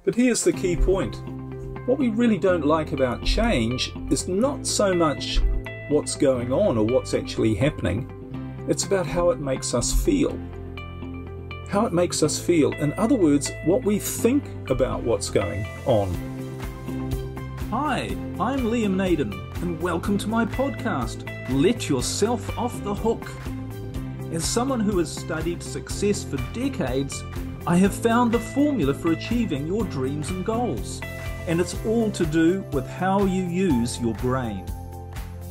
But here's the key point. What we really don't like about change is not so much what's going on or what's actually happening. It's about how it makes us feel. How it makes us feel. In other words, what we think about what's going on. Hi, I'm Liam Naden, and welcome to my podcast, Let Yourself Off the Hook. As someone who has studied success for decades, I have found the formula for achieving your dreams and goals. And it's all to do with how you use your brain.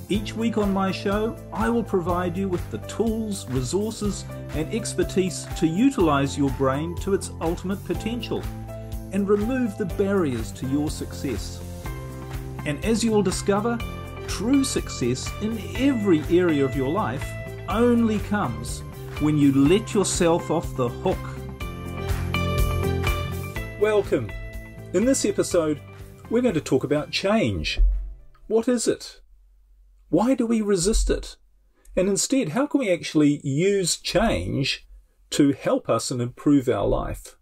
Each week on my show, I will provide you with the tools, resources, and expertise to utilize your brain to its ultimate potential and remove the barriers to your success. And as you will discover, true success in every area of your life only comes when you let yourself off the hook. Welcome. In this episode, we're going to talk about change. What is it? Why do we resist it? And instead, how can we actually use change to help us and improve our life?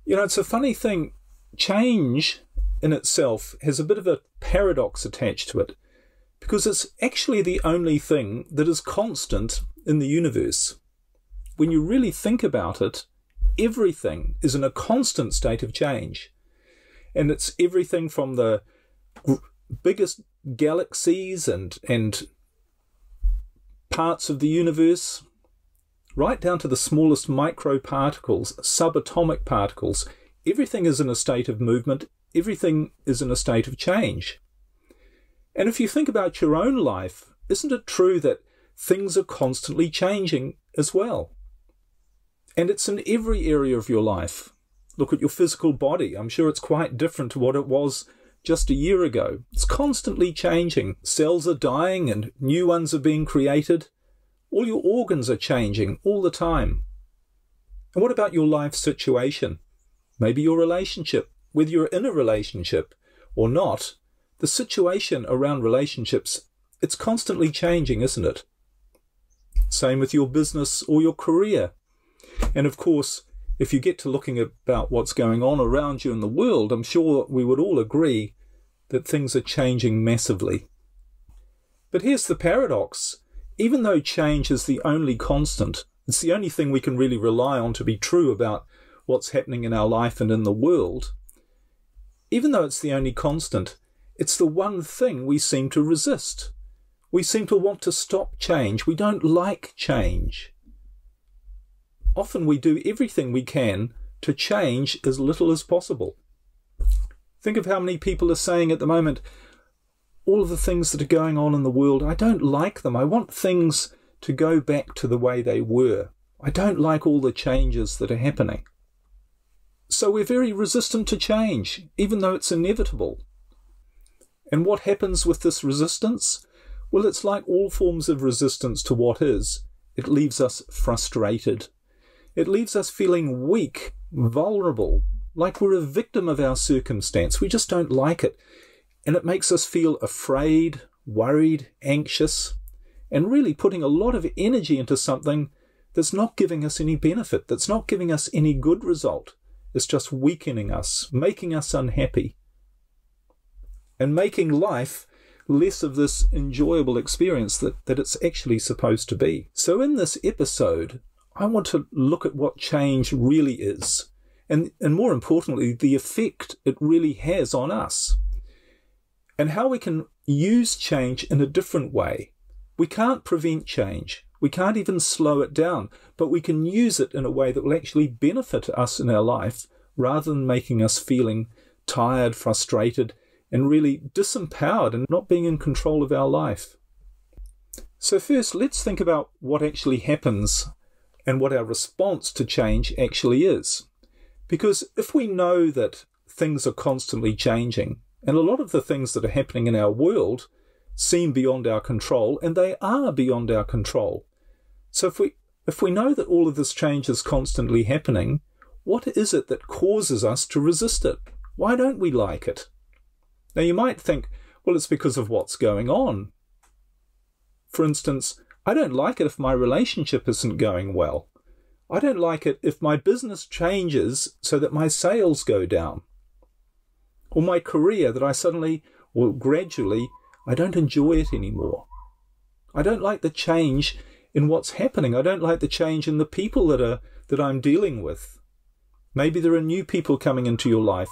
You know, it's a funny thing. Change in itself has a bit of a paradox attached to it, because it's actually the only thing that is constant in the universe. When you really think about it, everything is in a constant state of change. And it's everything from the biggest galaxies and parts of the universe, right down to the smallest microparticles, subatomic particles. Everything is in a state of movement. Everything is in a state of change. And if you think about your own life, isn't it true that things are constantly changing as well? And it's in every area of your life. Look at your physical body. I'm sure it's quite different to what it was just a year ago. It's constantly changing. Cells are dying and new ones are being created. All your organs are changing all the time. And what about your life situation? Maybe your relationship, whether you're in a relationship or not, the situation around relationships, it's constantly changing, isn't it? Same with your business or your career. And of course, if you get to looking about what's going on around you in the world, I'm sure we would all agree that things are changing massively. But here's the paradox. Even though change is the only constant, it's the only thing we can really rely on to be true about what's happening in our life and in the world, even though it's the only constant, it's the one thing we seem to resist. We seem to want to stop change. We don't like change. Often we do everything we can to change as little as possible. Think of how many people are saying at the moment, all of the things that are going on in the world, I don't like them. I want things to go back to the way they were. I don't like all the changes that are happening. So we're very resistant to change, even though it's inevitable. And what happens with this resistance? Well, it's like all forms of resistance to what is. It leaves us frustrated. It leaves us feeling weak, vulnerable, like we're a victim of our circumstance. We just don't like it. And it makes us feel afraid, worried, anxious, and really putting a lot of energy into something that's not giving us any benefit, that's not giving us any good result. It's just weakening us, making us unhappy, and making life less of this enjoyable experience that it's actually supposed to be. So in this episode, I want to look at what change really is, and more importantly, the effect it really has on us, and how we can use change in a different way. We can't prevent change. We can't even slow it down, but we can use it in a way that will actually benefit us in our life rather than making us feeling tired, frustrated, and really disempowered and not being in control of our life. So first, let's think about what actually happens and what our response to change actually is. Because if we know that things are constantly changing, and a lot of the things that are happening in our world seem beyond our control, and they are beyond our control. So if we know that all of this change is constantly happening, what is it that causes us to resist it? Why don't we like it? Now you might think, well, it's because of what's going on. For instance, I don't like it if my relationship isn't going well. I don't like it if my business changes so that my sales go down. Or my career, that I suddenly, or gradually, I don't enjoy it anymore. I don't like the change in what's happening. I don't like the change in the people that I'm dealing with. Maybe there are new people coming into your life,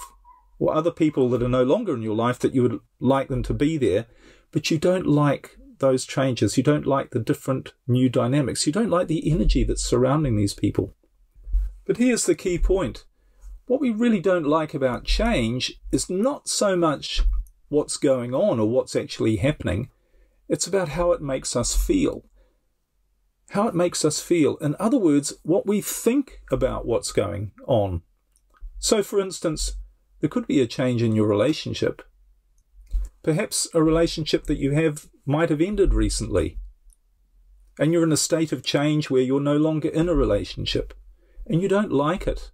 or other people that are no longer in your life that you would like them to be there, but you don't like those changes. You don't like the different new dynamics. You don't like the energy that's surrounding these people. But here's the key point. What we really don't like about change is not so much what's going on or what's actually happening. It's about how it makes us feel. How it makes us feel. In other words, what we think about what's going on. So, for instance, there could be a change in your relationship. Perhaps a relationship that you have might have ended recently, and you're in a state of change where you're no longer in a relationship, and you don't like it.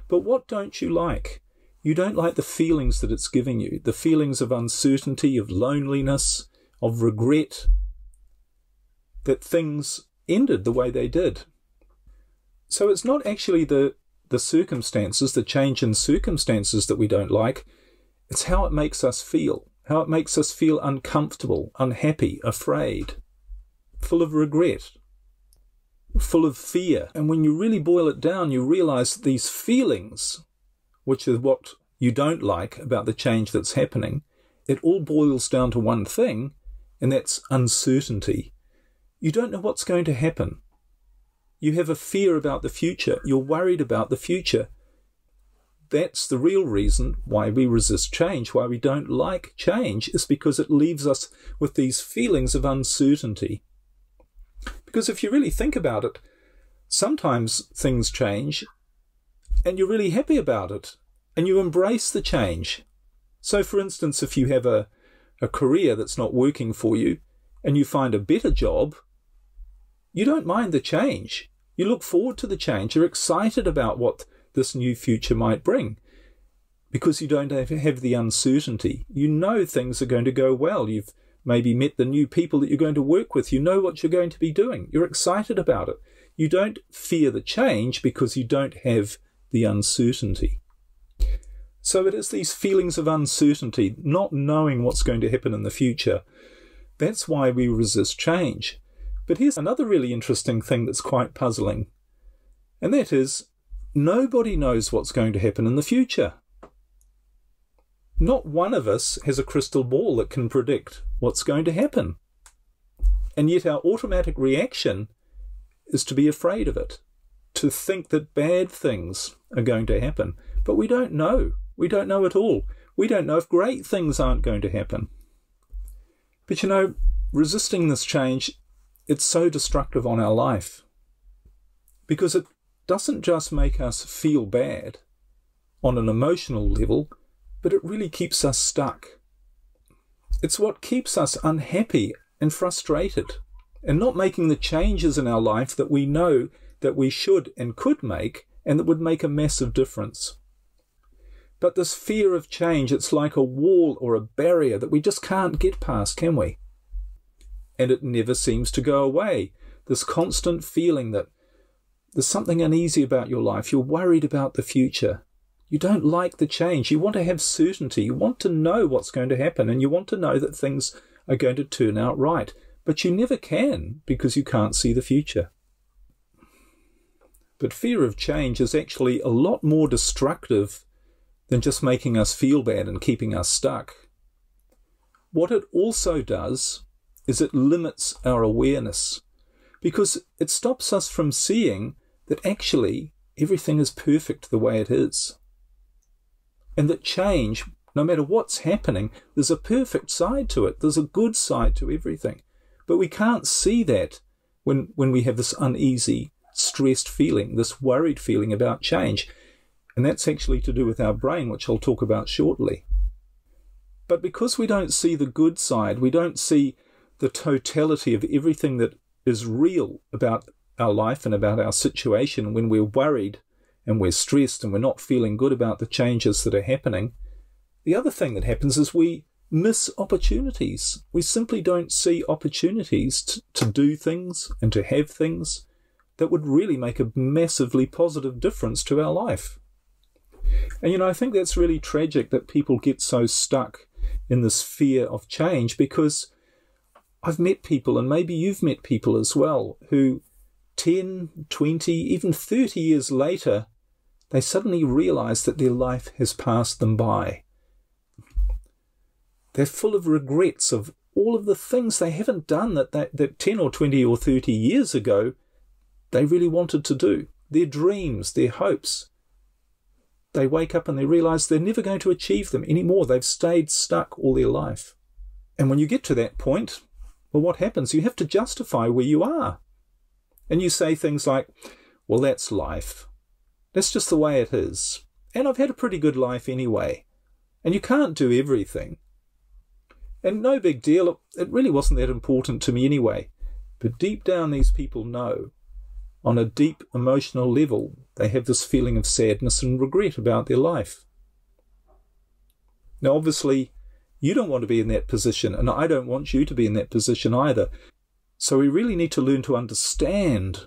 But what don't you like? You don't like the feelings that it's giving you, the feelings of uncertainty, of loneliness, of regret, that things ended the way they did. So it's not actually the circumstances, the change in circumstances that we don't like. It's how it makes us feel, how it makes us feel uncomfortable, unhappy, afraid, full of regret, full of fear. And when you really boil it down, you realize these feelings, which is what you don't like about the change that's happening, it all boils down to one thing, and that's uncertainty. You don't know what's going to happen. You have a fear about the future. You're worried about the future. That's the real reason why we resist change, why we don't like change, is because it leaves us with these feelings of uncertainty. Because if you really think about it, sometimes things change and you're really happy about it and you embrace the change. So, for instance, if you have a career that's not working for you and you find a better job, you don't mind the change. You look forward to the change. You're excited about what this new future might bring because you don't have the uncertainty. You know things are going to go well. You've maybe met the new people that you're going to work with. You know what you're going to be doing. You're excited about it. You don't fear the change because you don't have the uncertainty. So it is these feelings of uncertainty, not knowing what's going to happen in the future. That's why we resist change. But here's another really interesting thing that's quite puzzling, and that is nobody knows what's going to happen in the future. Not one of us has a crystal ball that can predict what's going to happen. And yet our automatic reaction is to be afraid of it, to think that bad things are going to happen. But we don't know. We don't know at all. We don't know if great things aren't going to happen. But you know, resisting this change, it's so destructive on our life because it doesn't just make us feel bad on an emotional level, but it really keeps us stuck. It's what keeps us unhappy and frustrated and not making the changes in our life that we know that we should and could make and that would make a massive difference. But this fear of change, it's like a wall or a barrier that we just can't get past, can we? And it never seems to go away. This constant feeling that there's something uneasy about your life. You're worried about the future. You don't like the change. You want to have certainty. You want to know what's going to happen, and you want to know that things are going to turn out right. But you never can because you can't see the future. But fear of change is actually a lot more destructive than just making us feel bad and keeping us stuck. What it also does is it limits our awareness because it stops us from seeing that actually everything is perfect the way it is. And that change, no matter what's happening, there's a perfect side to it. There's a good side to everything. But we can't see that when we have this uneasy, stressed feeling, this worried feeling about change. And that's actually to do with our brain, which I'll talk about shortly. But because we don't see the good side, we don't see the totality of everything that is real about our life and about our situation when we're worried and we're stressed and we're not feeling good about the changes that are happening, the other thing that happens is we miss opportunities. We simply don't see opportunities to do things and to have things that would really make a massively positive difference to our life. And I think that's really tragic that people get so stuck in this fear of change, because I've met people, and maybe you've met people as well, who 10, 20, even 30 years later, they suddenly realize that their life has passed them by. They're full of regrets of all of the things they haven't done that 10 or 20 or 30 years ago they really wanted to do. Their dreams, their hopes. They wake up and they realize they're never going to achieve them anymore. They've stayed stuck all their life. And when you get to that point, well, what happens? You have to justify where you are. And you say things like, well, that's life. That's just the way it is. And I've had a pretty good life anyway. And you can't do everything. And no big deal. It really wasn't that important to me anyway. But deep down, these people know, on a deep emotional level, they have this feeling of sadness and regret about their life. Now, obviously, you don't want to be in that position, and I don't want you to be in that position either. So we really need to learn to understand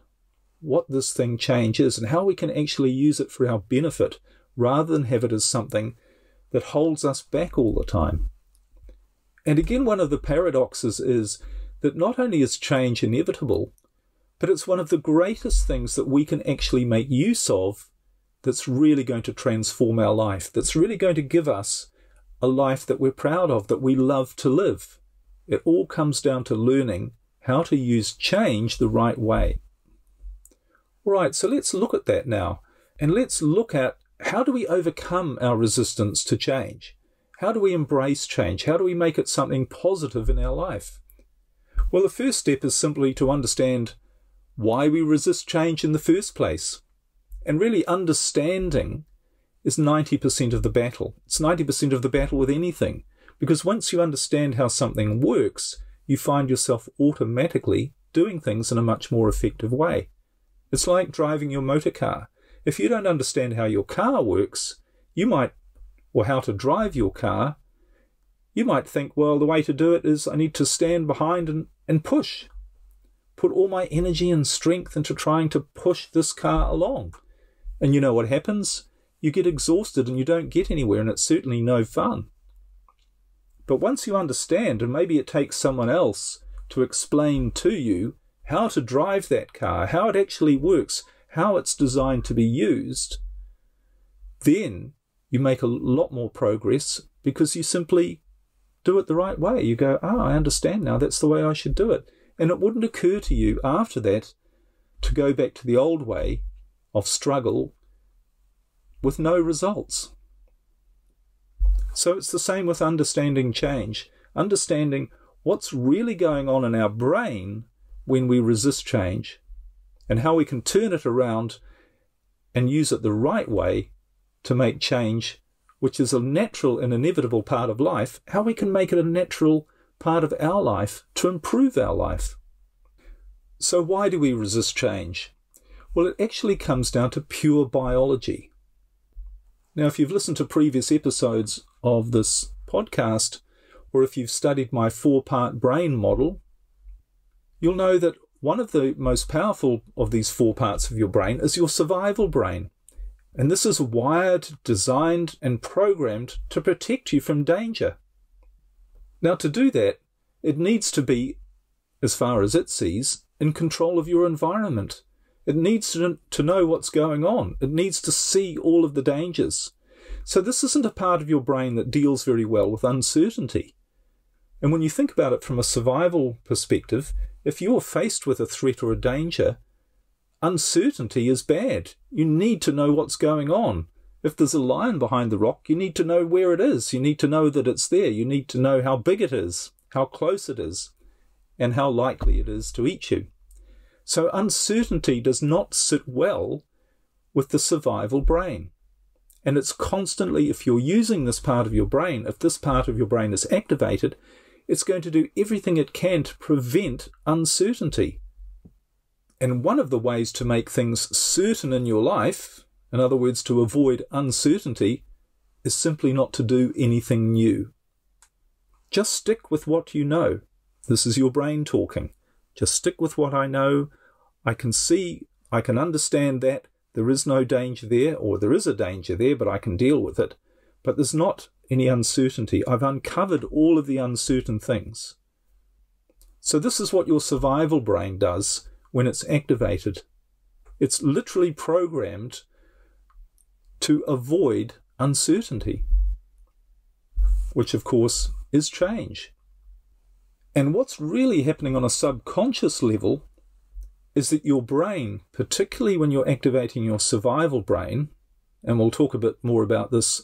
what this thing change is and how we can actually use it for our benefit, rather than have it as something that holds us back all the time. And again, one of the paradoxes is that not only is change inevitable, but it's one of the greatest things that we can actually make use of that's really going to transform our life, that's really going to give us a life that we're proud of, that we love to live. It all comes down to learning how to use change the right way. All right, so let's look at that now, and let's look at how do we overcome our resistance to change? How do we embrace change? How do we make it something positive in our life? Well, the first step is simply to understand why we resist change in the first place. And really, understanding is 90% of the battle. It's 90% of the battle with anything. Because once you understand how something works, you find yourself automatically doing things in a much more effective way. It's like driving your motor car. If you don't understand how your car works, or how to drive your car, you might think, well, the way to do it is I need to stand behind and push. Put all my energy and strength into trying to push this car along. And you know what happens? You get exhausted and you don't get anywhere, and it's certainly no fun. But once you understand, and maybe it takes someone else to explain to you how to drive that car, how it actually works, how it's designed to be used, then you make a lot more progress, because you simply do it the right way. You go, I understand now, that's the way I should do it. And it wouldn't occur to you after that to go back to the old way of struggle with no results. So it's the same with understanding change, understanding what's really going on in our brain when we resist change, and how we can turn it around and use it the right way to make change, which is a natural and inevitable part of life, how we can make it a natural part of our life to improve our life. So why do we resist change? Well, it actually comes down to pure biology. Now, if you've listened to previous episodes of this podcast, or if you've studied my 4-part brain model, you'll know that one of the most powerful of these 4 parts of your brain is your survival brain. And this is wired, designed, and programmed to protect you from danger. Now, to do that, it needs to be, as far as it sees, in control of your environment. It needs to know what's going on. It needs to see all of the dangers. So this isn't a part of your brain that deals very well with uncertainty. And when you think about it from a survival perspective, if you're faced with a threat or a danger, uncertainty is bad. You need to know what's going on. If there's a lion behind the rock, you need to know where it is. You need to know that it's there. You need to know how big it is, how close it is, and how likely it is to eat you. So uncertainty does not sit well with the survival brain. And it's constantly, if you're using this part of your brain, if this part of your brain is activated, it's going to do everything it can to prevent uncertainty. And one of the ways to make things certain in your life, in other words, to avoid uncertainty, is simply not to do anything new. Just stick with what you know. This is your brain talking. Just stick with what I know. I can see I can understand that there is no danger there, or there is a danger there, but I can deal with it. But there's not any uncertainty. I've uncovered all of the uncertain things. So this is what your survival brain does when it's activated. It's literally programmed to avoid uncertainty, which of course is change. And what's really happening on a subconscious level is that your brain, particularly when you're activating your survival brain, and we'll talk a bit more about this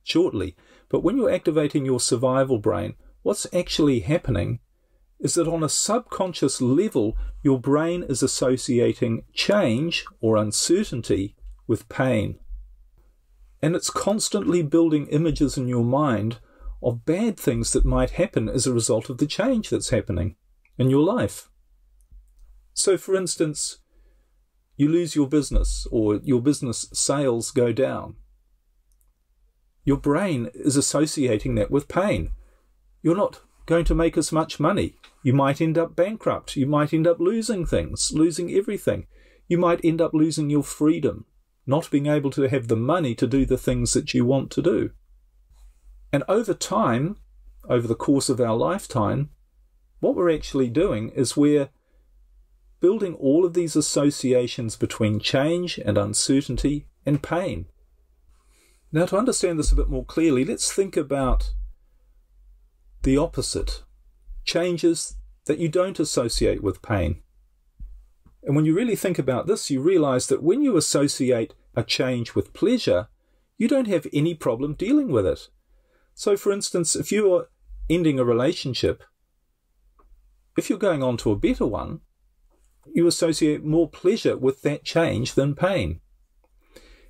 shortly, but when you're activating your survival brain, what's actually happening is that on a subconscious level, your brain is associating change or uncertainty with pain. And it's constantly building images in your mind of bad things that might happen as a result of the change that's happening in your life. So, for instance, you lose your business or your business sales go down. Your brain is associating that with pain. You're not going to make as much money. You might end up bankrupt. You might end up losing things, losing everything. You might end up losing your freedom, not being able to have the money to do the things that you want to do. And over time, over the course of our lifetime, what we're actually doing is we're building all of these associations between change and uncertainty and pain. Now, to understand this a bit more clearly, let's think about the opposite, changes that you don't associate with pain. And when you really think about this, you realize that when you associate a change with pleasure, you don't have any problem dealing with it. So, for instance, if you are ending a relationship, if you're going on to a better one, you associate more pleasure with that change than pain.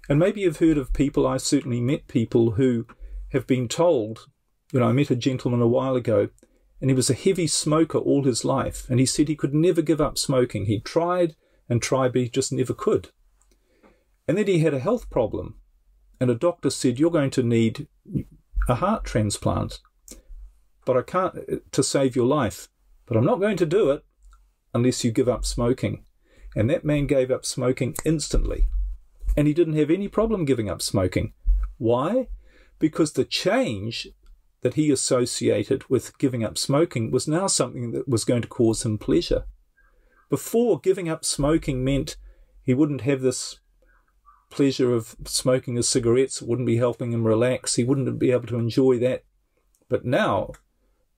And maybe you've heard of people, I've certainly met people who have been told, I met a gentleman a while ago, and he was a heavy smoker all his life, and he said he could never give up smoking. He tried and tried, but he just never could. And then he had a health problem, and a doctor said, you're going to need a heart transplant, but I can't, to save your life, but I'm not going to do it unless you give up smoking. And that man gave up smoking instantly, and he didn't have any problem giving up smoking. Why? Because the change that he associated with giving up smoking was now something that was going to cause him pleasure. Before, giving up smoking meant he wouldn't have this pleasure of smoking his cigarettes, it wouldn't be helping him relax, he wouldn't be able to enjoy that. But now,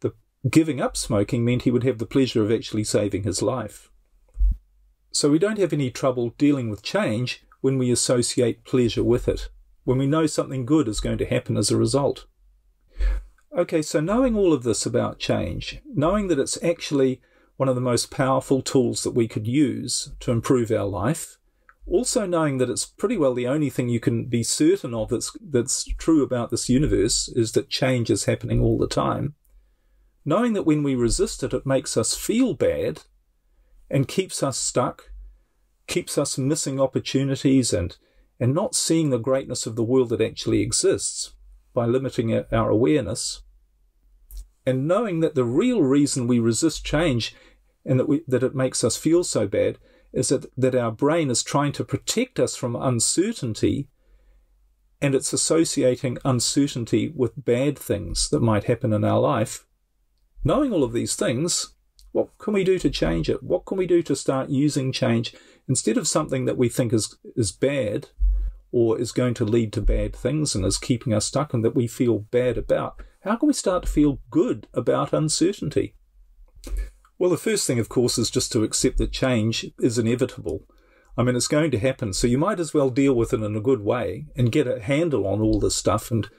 the giving up smoking meant he would have the pleasure of actually saving his life. So we don't have any trouble dealing with change when we associate pleasure with it, when we know something good is going to happen as a result. Okay, so knowing all of this about change, knowing that it's actually one of the most powerful tools that we could use to improve our life, also knowing that it's pretty well the only thing you can be certain of that's true about this universe is that change is happening all the time, knowing that when we resist it, it makes us feel bad and keeps us stuck, keeps us missing opportunities and not seeing the greatness of the world that actually exists by limiting our awareness, and knowing that the real reason we resist change and that it makes us feel so bad is that our brain is trying to protect us from uncertainty, and it's associating uncertainty with bad things that might happen in our life. Knowing all of these things, what can we do to change it? What can we do to start using change instead of something that we think is bad or is going to lead to bad things and is keeping us stuck and that we feel bad about? How can we start to feel good about uncertainty? Well, the first thing, of course, is just to accept that change is inevitable. I mean, it's going to happen, so you might as well deal with it in a good way and get a handle on all this stuff and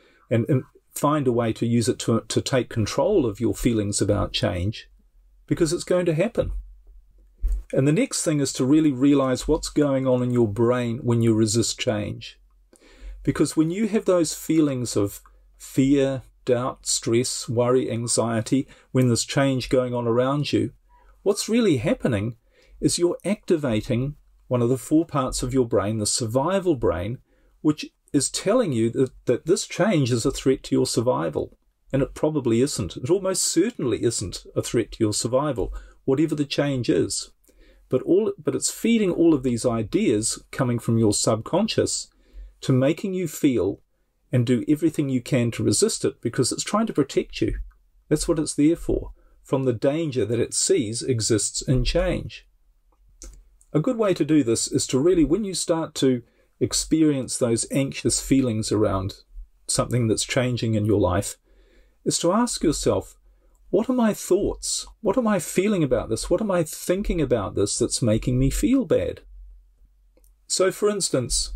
find a way to use it to take control of your feelings about change, because it's going to happen. And the next thing is to really realize what's going on in your brain when you resist change. Because when you have those feelings of fear, doubt, stress, worry, anxiety, when there's change going on around you, what's really happening is you're activating one of the 4 parts of your brain, the survival brain, which is telling you that this change is a threat to your survival. And it probably isn't. It almost certainly isn't a threat to your survival, whatever the change is. but it's feeding all of these ideas coming from your subconscious to making you feel and do everything you can to resist it, because it's trying to protect you. That's what it's there for, from the danger that it sees exists in change. A good way to do this is to really, when you start to experience those anxious feelings around something that's changing in your life, is to ask yourself, what are my thoughts? What am I feeling about this? What am I thinking about this that's making me feel bad? So, for instance,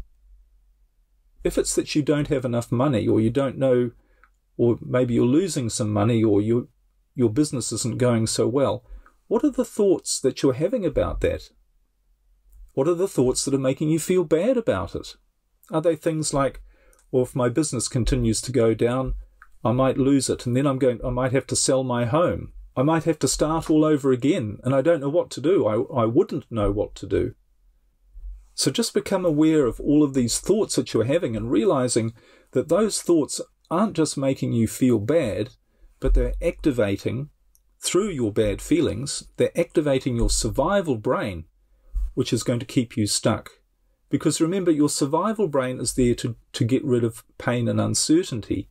if it's that you don't have enough money, or you don't know, or maybe you're losing some money, or your business isn't going so well, what are the thoughts that you're having about that? What are the thoughts that are making you feel bad about it? Are they things like, well, if my business continues to go down, I might lose it, and then I might have to sell my home. I might have to start all over again, and I don't know what to do. I wouldn't know what to do. So just become aware of all of these thoughts that you're having, and realizing that those thoughts aren't just making you feel bad, but they're activating, through your bad feelings, they're activating your survival brain, which is going to keep you stuck. Because remember, your survival brain is there to get rid of pain and uncertainty,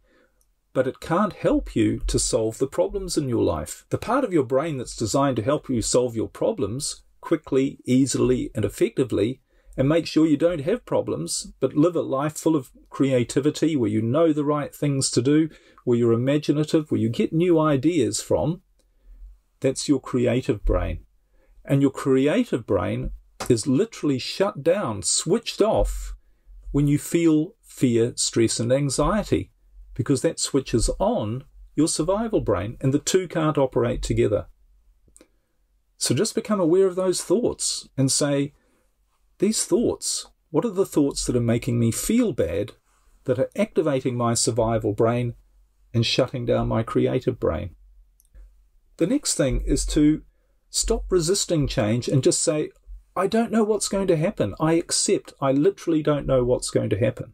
but it can't help you to solve the problems in your life. The part of your brain that's designed to help you solve your problems quickly, easily, and effectively, and make sure you don't have problems, but live a life full of creativity, where you know the right things to do, where you're imaginative, where you get new ideas from, that's your creative brain. And your creative brain is literally shut down, switched off, when you feel fear, stress, and anxiety, because that switches on your survival brain, and the two can't operate together. So just become aware of those thoughts and say, these thoughts, what are the thoughts that are making me feel bad, that are activating my survival brain and shutting down my creative brain? The next thing is to stop resisting change and just say, I don't know what's going to happen. I accept. I literally don't know what's going to happen.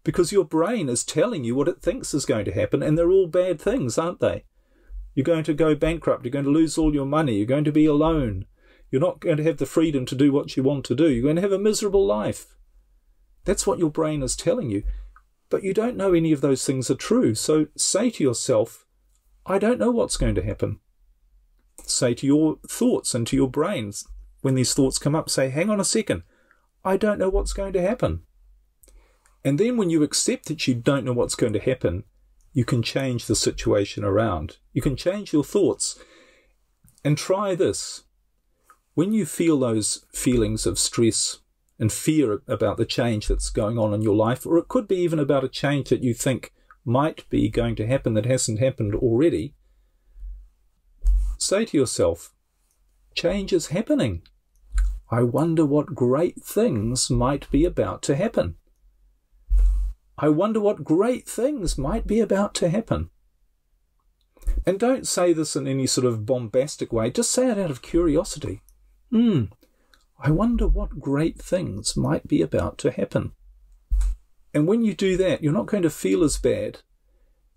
Because your brain is telling you what it thinks is going to happen, and they're all bad things, aren't they? You're going to go bankrupt. You're going to lose all your money. You're going to be alone. You're not going to have the freedom to do what you want to do. You're going to have a miserable life. That's what your brain is telling you. But you don't know any of those things are true. So say to yourself, I don't know what's going to happen. Say to your thoughts and to your brains, when these thoughts come up, say, hang on a second, I don't know what's going to happen. And then when you accept that you don't know what's going to happen, you can change the situation around. You can change your thoughts. And try this. When you feel those feelings of stress and fear about the change that's going on in your life, or it could be even about a change that you think might be going to happen that hasn't happened already, say to yourself, change is happening. I wonder what great things might be about to happen. I wonder what great things might be about to happen. And don't say this in any sort of bombastic way. Just say it out of curiosity. I wonder what great things might be about to happen. And when you do that, you're not going to feel as bad.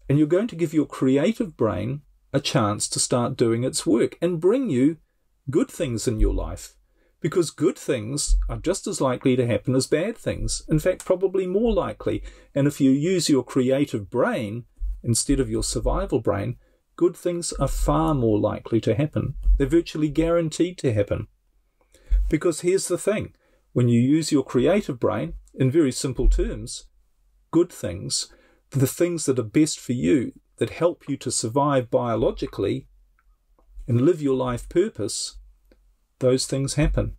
And you're going to give your creative brain a chance to start doing its work and bring you good things in your life. Because good things are just as likely to happen as bad things. In fact, probably more likely. And if you use your creative brain instead of your survival brain, good things are far more likely to happen. They're virtually guaranteed to happen. Because here's the thing. When you use your creative brain, in very simple terms, good things, the things that are best for you, that help you to survive biologically and live your life purpose, those things happen.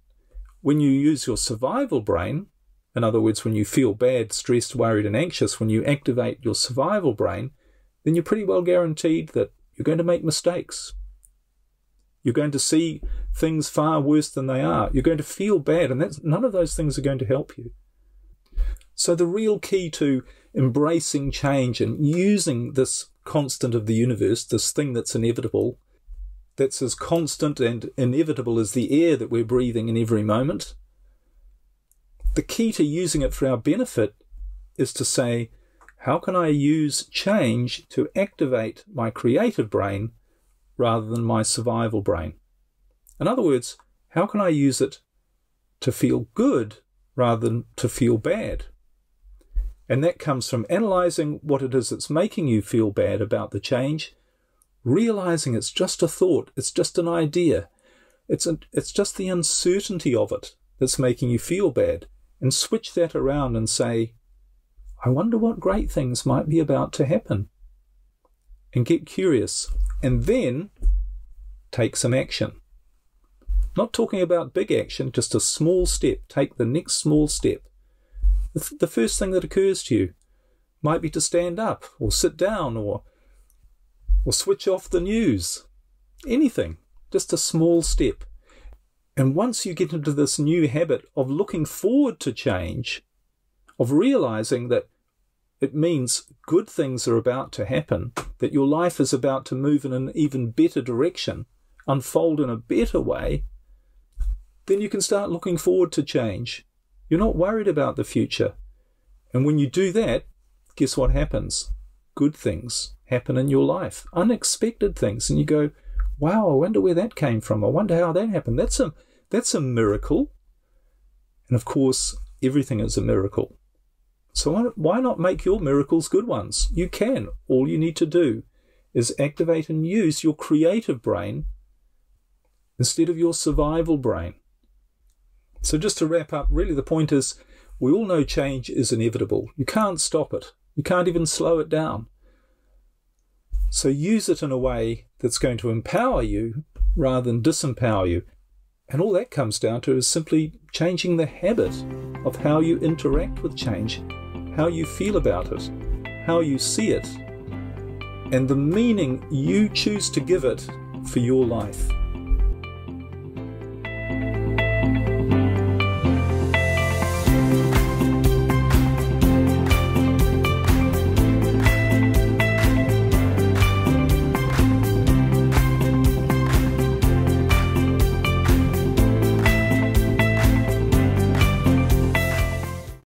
When you use your survival brain, in other words, when you feel bad, stressed, worried, and anxious, when you activate your survival brain, then you're pretty well guaranteed that you're going to make mistakes. You're going to see things far worse than they are. You're going to feel bad, and none of those things are going to help you. So the real key to embracing change and using this constant of the universe, this thing that's inevitable, that's as constant and inevitable as the air that we're breathing in every moment, the key to using it for our benefit is to say, how can I use change to activate my creative brain rather than my survival brain? In other words, How can I use it to feel good rather than to feel bad? And that comes from analysing what it is that's making you feel bad about the change, realising it's just a thought, it's just an idea, it's just the uncertainty of it that's making you feel bad, and switch that around and say, I wonder what great things might be about to happen. And get curious, and then take some action. Not talking about big action, just a small step. Take the next small step. The first thing that occurs to you might be to stand up or sit down or switch off the news. Anything, just a small step. And once you get into this new habit of looking forward to change, of realizing that it means good things are about to happen, that your life is about to move in an even better direction, unfold in a better way, then you can start looking forward to change. You're not worried about the future. And when you do that, guess what happens? Good things happen in your life, unexpected things. And you go, wow, I wonder where that came from. I wonder how that happened. That's a miracle. And of course, everything is a miracle. So why not make your miracles good ones? You can. All you need to do is activate and use your creative brain instead of your survival brain. So just to wrap up, really the point is, we all know change is inevitable. You can't stop it. You can't even slow it down. So use it in a way that's going to empower you rather than disempower you. And all that comes down to is simply changing the habit of how you interact with change, how you feel about it, how you see it, and the meaning you choose to give it for your life.